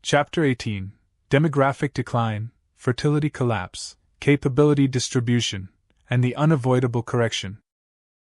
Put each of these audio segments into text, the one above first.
Chapter 18: Demographic Decline, Fertility Collapse, Capability Distribution, and the Unavoidable Correction.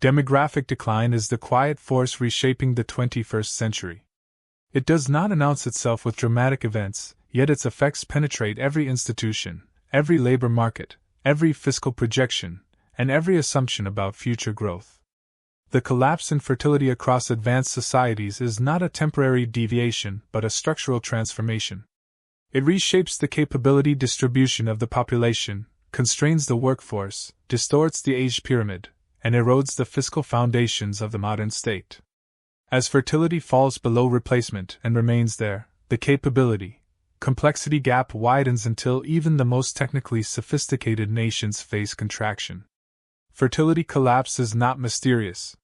Demographic decline is the quiet force reshaping the 21st century. It does not announce itself with dramatic events, yet its effects penetrate every institution, every labor market, every fiscal projection, and every assumption about future growth. The collapse in fertility across advanced societies is not a temporary deviation but a structural transformation. It reshapes the capability distribution of the population, constrains the workforce, distorts the age pyramid, and erodes the fiscal foundations of the modern state. As fertility falls below replacement and remains there, the complexity gap widens until even the most technically sophisticated nations face contraction. Fertility collapse is not mysterious.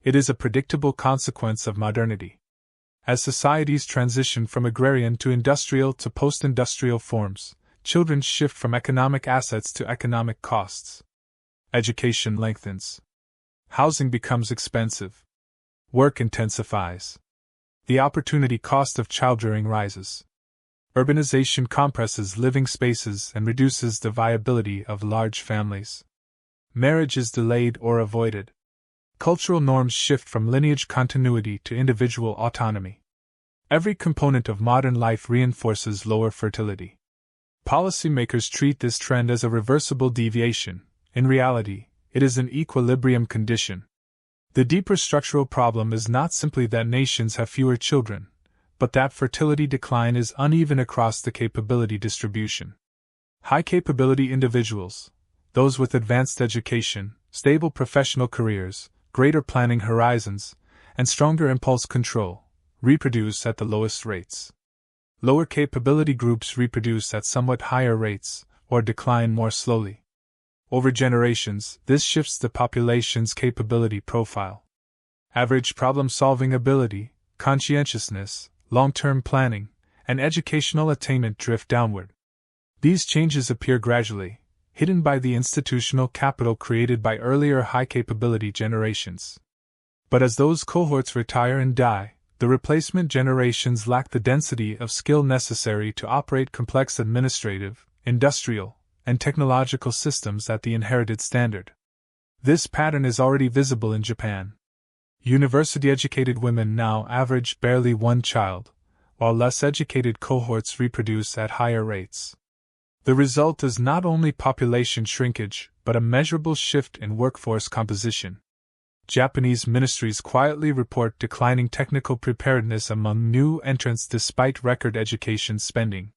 It is a predictable consequence of modernity. As societies transition from agrarian to industrial to post-industrial forms, children shift from economic assets to economic costs. Education lengthens. Housing becomes expensive. Work intensifies. The opportunity cost of childrearing rises. Urbanization compresses living spaces and reduces the viability of large families. Marriage is delayed or avoided. Cultural norms shift from lineage continuity to individual autonomy. Every component of modern life reinforces lower fertility. Policymakers treat this trend as a reversible deviation. In reality, it is an equilibrium condition. The deeper structural problem is not simply that nations have fewer children, but that fertility decline is uneven across the capability distribution. High-capability individuals, those with advanced education, stable professional careers, greater planning horizons, and stronger impulse control, reproduce at the lowest rates. Lower capability groups reproduce at somewhat higher rates, or decline more slowly. Over generations, this shifts the population's capability profile. Average problem-solving ability, conscientiousness, long-term planning, and educational attainment drift downward. These changes appear gradually, hidden by the institutional capital created by earlier high-capability generations. But as those cohorts retire and die, the replacement generations lack the density of skill necessary to operate complex administrative, industrial, and technological systems at the inherited standard. This pattern is already visible in Japan. University-educated women now average barely one child, while less educated cohorts reproduce at higher rates. The result is not only population shrinkage, but a measurable shift in workforce composition. Japanese ministries quietly report declining technical preparedness among new entrants despite record education spending.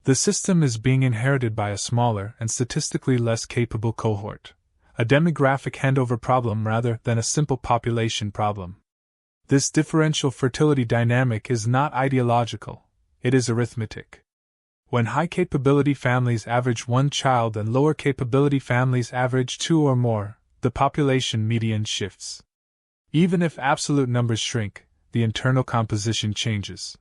The system is being inherited by a smaller and statistically less capable cohort, a demographic handover problem rather than a simple population problem. This differential fertility dynamic is not ideological, it is arithmetic. When high-capability families average one child and lower-capability families average two or more, the population median shifts. Even if absolute numbers shrink, the internal composition changes.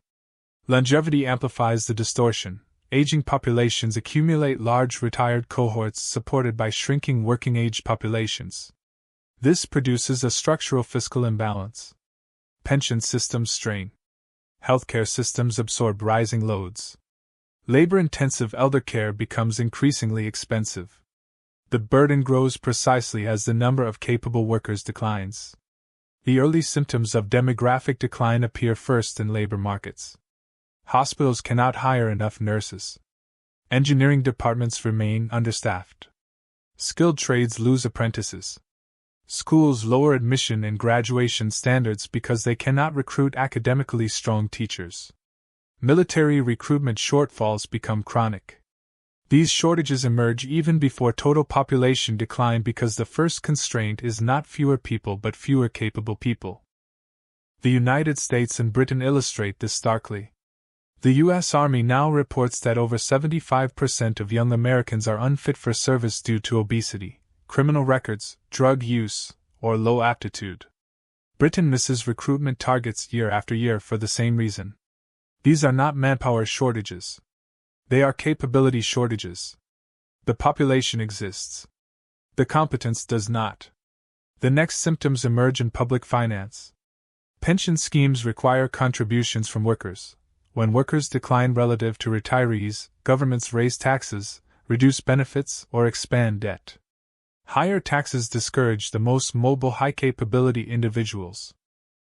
Longevity amplifies the distortion. Aging populations accumulate large retired cohorts supported by shrinking working-age populations. This produces a structural fiscal imbalance. Pension systems strain. Healthcare systems absorb rising loads. Labor-intensive elder care becomes increasingly expensive. The burden grows precisely as the number of capable workers declines. The early symptoms of demographic decline appear first in labor markets. Hospitals cannot hire enough nurses. Engineering departments remain understaffed. Skilled trades lose apprentices. Schools lower admission and graduation standards because they cannot recruit academically strong teachers. Military recruitment shortfalls become chronic. These shortages emerge even before total population decline because the first constraint is not fewer people but fewer capable people. The United States and Britain illustrate this starkly. The U.S. Army now reports that over 75% of young Americans are unfit for service due to obesity, criminal records, drug use, or low aptitude. Britain misses recruitment targets year after year for the same reason. These are not manpower shortages. They are capability shortages. The population exists. The competence does not. The next symptoms emerge in public finance. Pension schemes require contributions from workers, when workers decline relative to retirees, governments raise taxes, reduce benefits, or expand debt. Higher taxes discourage the most mobile high-capability individuals.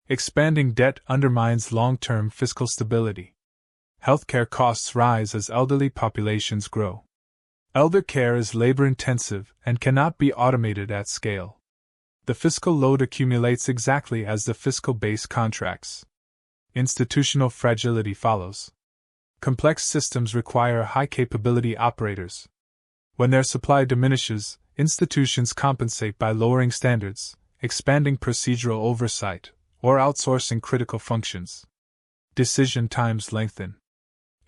Expanding debt undermines long-term fiscal stability. Healthcare costs rise as elderly populations grow. Elder care is labor-intensive and cannot be automated at scale. The fiscal load accumulates exactly as the fiscal base contracts. Institutional fragility follows. Complex systems require high-capability operators. When their supply diminishes, institutions compensate by lowering standards, expanding procedural oversight, or outsourcing critical functions. Decision times lengthen.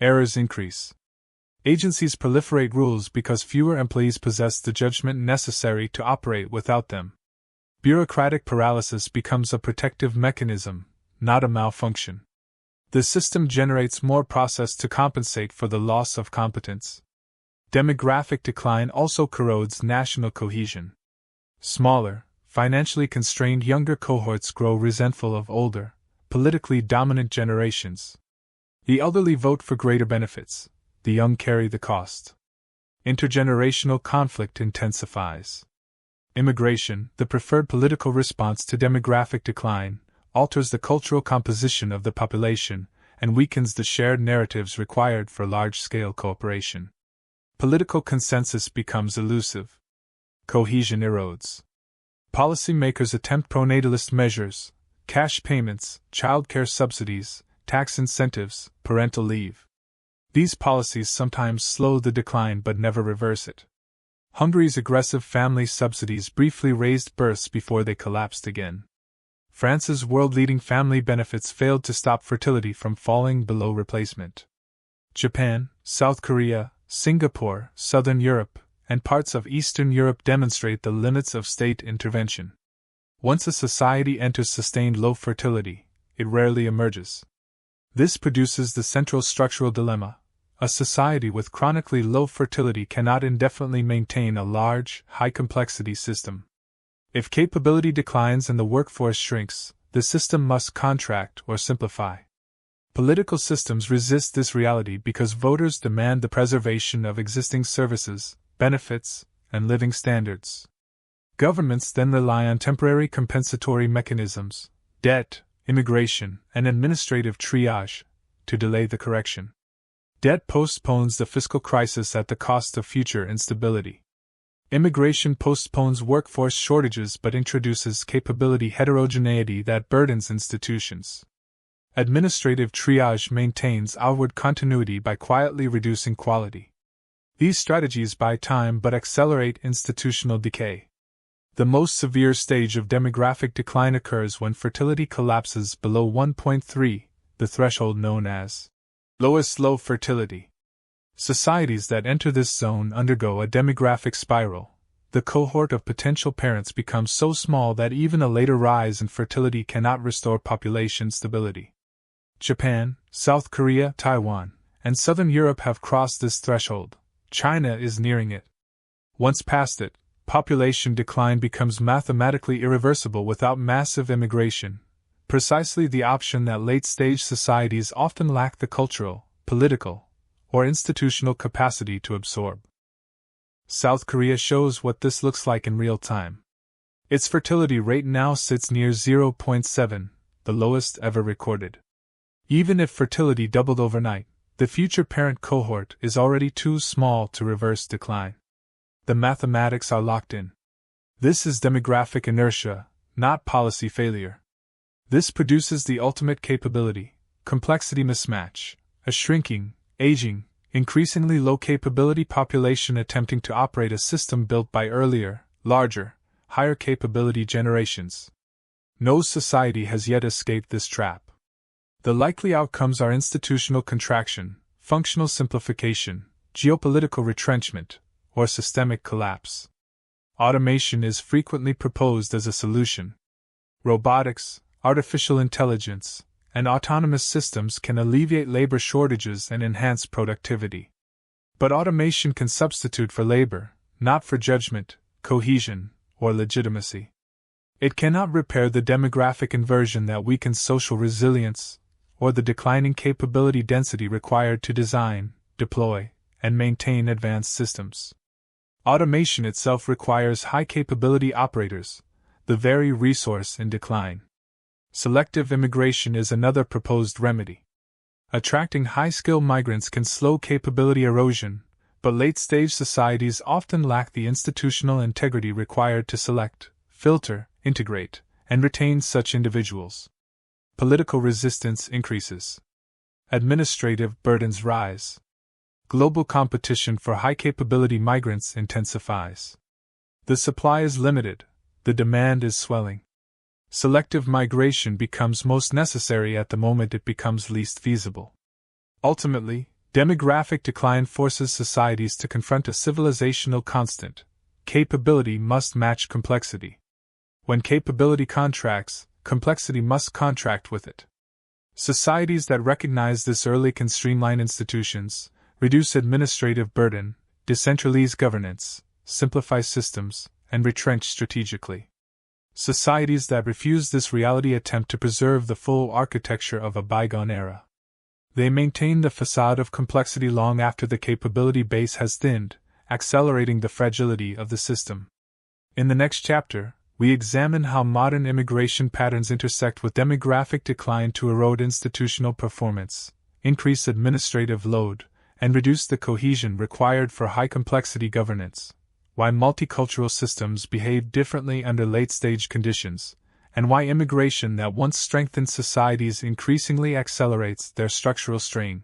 Errors increase. Agencies proliferate rules because fewer employees possess the judgment necessary to operate without them. Bureaucratic paralysis becomes a protective mechanism, not a malfunction. The system generates more process to compensate for the loss of competence. Demographic decline also corrodes national cohesion. Smaller, financially constrained younger cohorts grow resentful of older, politically dominant generations. The elderly vote for greater benefits, the young carry the cost. Intergenerational conflict intensifies. Immigration, the preferred political response to demographic decline, alters the cultural composition of the population and weakens the shared narratives required for large-scale cooperation. Political consensus becomes elusive. Cohesion erodes. Policymakers attempt pronatalist measures, cash payments, childcare subsidies, tax incentives, parental leave. These policies sometimes slow the decline but never reverse it. Hungary's aggressive family subsidies briefly raised births before they collapsed again. France's world-leading family benefits failed to stop fertility from falling below replacement. Japan, South Korea, Singapore, Southern Europe, and parts of Eastern Europe demonstrate the limits of state intervention. Once a society enters sustained low fertility, it rarely emerges. This produces the central structural dilemma. A society with chronically low fertility cannot indefinitely maintain a large, high-complexity system. If capability declines and the workforce shrinks, the system must contract or simplify. Political systems resist this reality because voters demand the preservation of existing services, benefits, and living standards. Governments then rely on temporary compensatory mechanisms, debt, immigration, and administrative triage, to delay the correction. Debt postpones the fiscal crisis at the cost of future instability. Immigration postpones workforce shortages but introduces capability heterogeneity that burdens institutions. Administrative triage maintains outward continuity by quietly reducing quality. These strategies buy time but accelerate institutional decay. The most severe stage of demographic decline occurs when fertility collapses below 1.3, the threshold known as lowest low fertility. Societies that enter this zone undergo a demographic spiral. The cohort of potential parents becomes so small that even a later rise in fertility cannot restore population stability. Japan, South Korea, Taiwan, and Southern Europe have crossed this threshold. China is nearing it. Once past it, population decline becomes mathematically irreversible without massive immigration, precisely the option that late-stage societies often lack the cultural, political, or institutional capacity to absorb. South Korea shows what this looks like in real time. Its fertility rate now sits near 0.7, the lowest ever recorded. Even if fertility doubled overnight, the future parent cohort is already too small to reverse decline. The mathematics are locked in. This is demographic inertia, not policy failure. This produces the ultimate capability, complexity mismatch, a shrinking, aging, increasingly low-capability population attempting to operate a system built by earlier, larger, higher capability generations. No society has yet escaped this trap. The likely outcomes are institutional contraction, functional simplification, geopolitical retrenchment, or systemic collapse. Automation is frequently proposed as a solution. Robotics, artificial intelligence, and autonomous systems can alleviate labor shortages and enhance productivity. But automation can substitute for labor, not for judgment, cohesion, or legitimacy. It cannot repair the demographic inversion that weakens social resilience, or the declining capability density required to design, deploy, and maintain advanced systems. Automation itself requires high-capability operators, the very resource in decline. Selective immigration is another proposed remedy. Attracting high-skill migrants can slow capability erosion, but late-stage societies often lack the institutional integrity required to select, filter, integrate, and retain such individuals. Political resistance increases. Administrative burdens rise. Global competition for high-capability migrants intensifies. The supply is limited, the demand is swelling. Selective migration becomes most necessary at the moment it becomes least feasible. Ultimately, demographic decline forces societies to confront a civilizational constant: capability must match complexity. When capability contracts, complexity must contract with it. Societies that recognize this early can streamline institutions, reduce administrative burden, decentralize governance, simplify systems, and retrench strategically. Societies that refuse this reality attempt to preserve the full architecture of a bygone era. They maintain the facade of complexity long after the capability base has thinned, accelerating the fragility of the system. In the next chapter, we examine how modern immigration patterns intersect with demographic decline to erode institutional performance, increase administrative load, and reduce the cohesion required for high-complexity governance, why multicultural systems behave differently under late-stage conditions, and why immigration that once strengthened societies increasingly accelerates their structural strain.